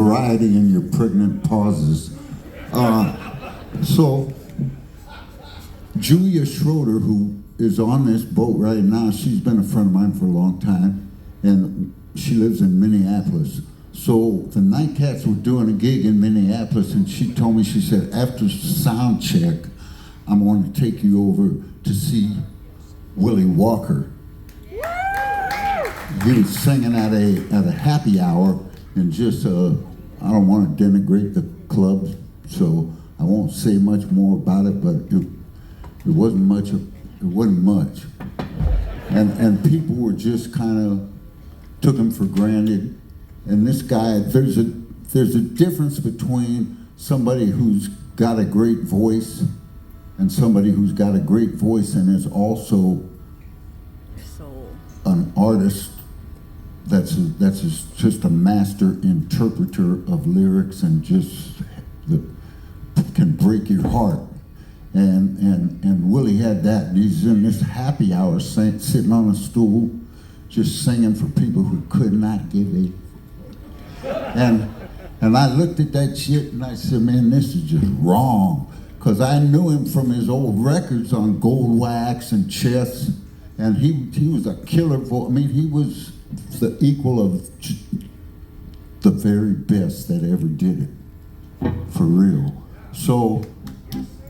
variety in your pregnant pauses. So, Julia Schroeder, who is on this boat right now, she's been a friend of mine for a long time, and she lives in Minneapolis. So the Nightcats were doing a gig in Minneapolis, and she told me, she said, after sound check, I'm going to take you over to see Willie Walker. He was singing at a happy hour, and just, I don't want to denigrate the club, so I won't say much more about it, but it wasn't much. It wasn't much. And people were just kind of took him for granted. And this guy, there's a difference between somebody who's got a great voice and somebody who's got a great voice and is also an artist that's just a master interpreter of lyrics and just can break your heart. And Willie had that. He's in this happy hour sitting on a stool just singing for people who could not give a... And I looked at that shit and I said, man, this is just wrong. Because I knew him from his old records on Gold Wax and Chess. And he was a killer voice. I mean, he was the equal of the very best that ever did it. For real. So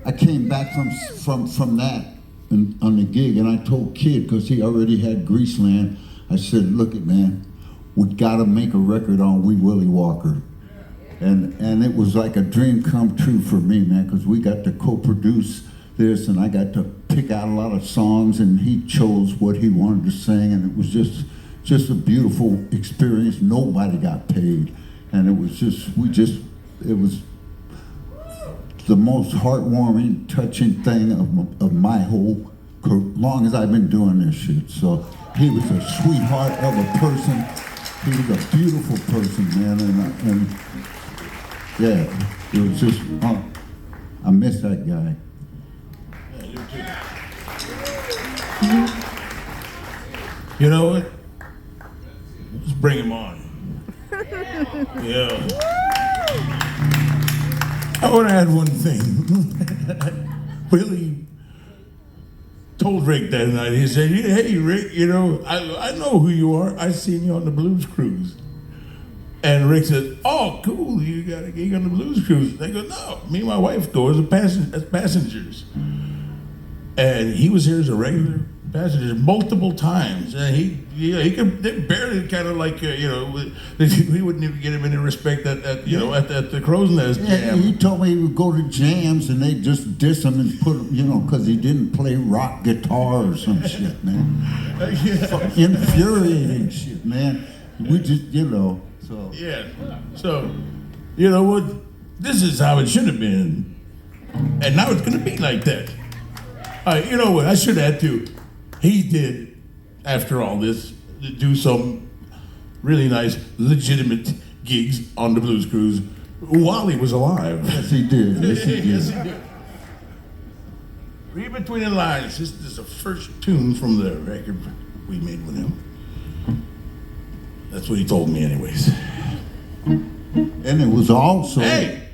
I came back from that on the gig, and I told Kid, because he already had Greaseland, I said, look it, man, we gotta make a record on Wee Willie Walker. And it was like a dream come true for me, man, because we got to co-produce this, and I got to pick out a lot of songs, and he chose what he wanted to sing, and it was just a beautiful experience. Nobody got paid, and it was it was the most heartwarming, touching thing of my whole long as I've been doing this shit. So he was a sweetheart of a person. He was a beautiful person, man, and yeah, it was just, I miss that guy. You know what? Let's bring him on. Yeah. I want to add one thing. Willie told Rick that night, he said, hey, Rick, you know, I know who you are. I seen you on the Blues Cruise. And Rick said, oh, cool, you got a gig on the Blues Cruise. They go, no, me and my wife go as passengers. And he was here as a regular passenger multiple times. And he could barely kind of like, you know, we wouldn't even get him any respect at the Crow's Nest jam. Yeah, he told me he would go to jams and they'd just diss him and put him, you know, because he didn't play rock guitar or some shit, man. Yeah. Infuriating shit, man. We just, you know, so. Yeah, so, you know what? This is how it should have been. And now it's going to be like that. You know what? I should add too. He did, after all this, do some really nice, legitimate gigs on the Blues Cruise while he was alive. Yes, he did. Yes, he did. Yes, he did. Read between the lines. This is the first tune from the record we made with him. That's what he told me, anyways. And it was also... Hey!